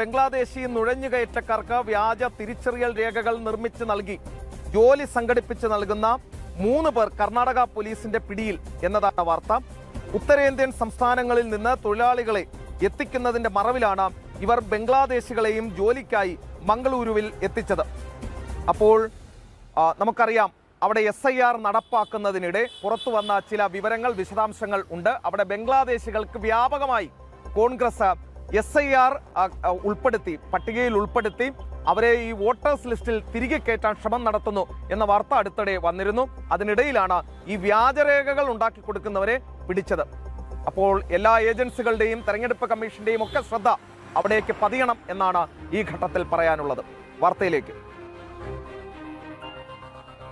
ബംഗ്ലാദേശി നുഴഞ്ഞുകയറ്റക്കാർക്ക് വ്യാജ തിരിച്ചറിയൽ രേഖകൾ നിർമ്മിച്ച് നൽകി ജോലി സംഘടിപ്പിച്ച് നൽകുന്ന 3 പേർ കർണാടക പോലീസിന്റെ പിടിയിൽ എന്നതാണ് വാർത്ത. ഉത്തരേന്ത്യൻ സംസ്ഥാനങ്ങളിൽ നിന്ന് തൊഴിലാളികളെ എത്തിക്കുന്നതിന്റെ മറവിലാണ് ഇവർ ബംഗ്ലാദേശികളെയും ജോലിക്കായി മംഗളൂരുവിൽ എത്തിച്ചത്. അപ്പോൾ നമുക്കറിയാം, അവിടെ SIR നടപ്പാക്കുന്നതിനിടെ പുറത്തു വന്ന ചില വിവരങ്ങൾ, വിശദാംശങ്ങൾ ഉണ്ട്. അവിടെ ബംഗ്ലാദേശികൾക്ക് വ്യാപകമായി കോൺഗ്രസ് SIR ഉൾപ്പെടുത്തി, പട്ടികയിൽ ഉൾപ്പെടുത്തി അവരെ ഈ വോട്ടേഴ്സ് ലിസ്റ്റിൽ തിരികെ കയറ്റാൻ ശ്രമം നടത്തുന്നു എന്ന വാർത്ത അടുത്തിടെ വന്നിരുന്നു. അതിനിടയിലാണ് ഈ വ്യാജരേഖകൾ ഉണ്ടാക്കി കൊടുക്കുന്നവരെ പിടിച്ചത്. അപ്പോൾ എല്ലാ ഏജൻസികളുടെയും തെരഞ്ഞെടുപ്പ് കമ്മീഷന്റെയും ഒക്കെ ശ്രദ്ധ അവിടേക്ക് പതിയണം എന്നാണ് ഈ ഘട്ടത്തിൽ പറയാനുള്ളത്. വാർത്തയിലേക്ക്.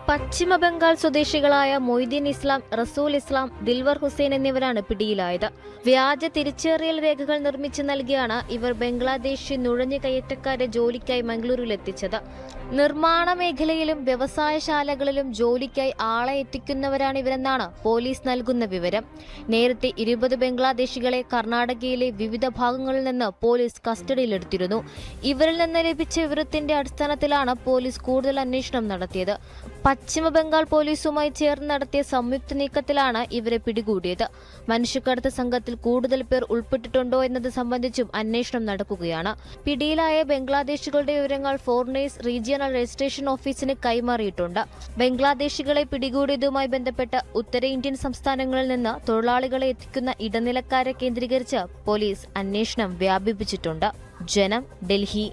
പശ്ചിമ ബംഗാൾ സ്വദേശികളായ മൊയ്തീൻ ഇസ്ലാം, റസൂൽ ഇസ്ലാം, ദിൽവർ ഹുസൈൻ എന്നിവരാണ് പിടിയിലായത്. വ്യാജ തിരിച്ചറിയൽ രേഖകൾ നിർമ്മിച്ചു നൽകിയാണ് ഇവർ ബംഗ്ലാദേശി നുഴഞ്ഞു കയറ്റക്കാരെ ജോലിക്കായി മംഗളൂരുവിൽ എത്തിച്ചത്. നിർമ്മാണ മേഖലയിലും വ്യവസായശാലകളിലും ജോലിക്കായി ആളെ എത്തിക്കുന്നവരാണ് ഇവരെന്നാണ് പോലീസ് നൽകുന്ന വിവരം. നേരത്തെ 20 ബംഗ്ലാദേശികളെ കർണാടകയിലെ വിവിധ ഭാഗങ്ങളിൽ നിന്ന് പോലീസ് കസ്റ്റഡിയിലെടുത്തിരുന്നു. ഇവരിൽ നിന്ന് ലഭിച്ച വിവരത്തിന്റെ അടിസ്ഥാനത്തിലാണ് പോലീസ് കൂടുതൽ അന്വേഷണം നടത്തിയത്. പശ്ചിമ ബംഗാൾ പോലീസുമായി ചേർന്ന് നടത്തിയ സംയുക്ത നീക്കത്തിലാണ് ഇവരെ പിടികൂടിയത്. മനുഷ്യക്കടത്ത് സംഘത്തിൽ കൂടുതൽ പേർ ഉൾപ്പെട്ടിട്ടുണ്ടോ എന്നത് സംബന്ധിച്ചും അന്വേഷണം നടക്കുകയാണ്. പിടിയിലായ ബംഗ്ലാദേശികളുടെ വിവരങ്ങൾ ഫോറിനേഴ്സ് റീജിയണൽ രജിസ്ട്രേഷൻ ഓഫീസിന് കൈമാറിയിട്ടുണ്ട്. ബംഗ്ലാദേശികളെ പിടികൂടിയതുമായി ബന്ധപ്പെട്ട് ഉത്തരേന്ത്യൻ സംസ്ഥാനങ്ങളിൽ നിന്ന് തൊഴിലാളികളെ എത്തിക്കുന്ന ഇടനിലക്കാരെ കേന്ദ്രീകരിച്ച് പോലീസ് അന്വേഷണം വ്യാപിപ്പിച്ചിട്ടുണ്ട്. ജനം, ഡൽഹി.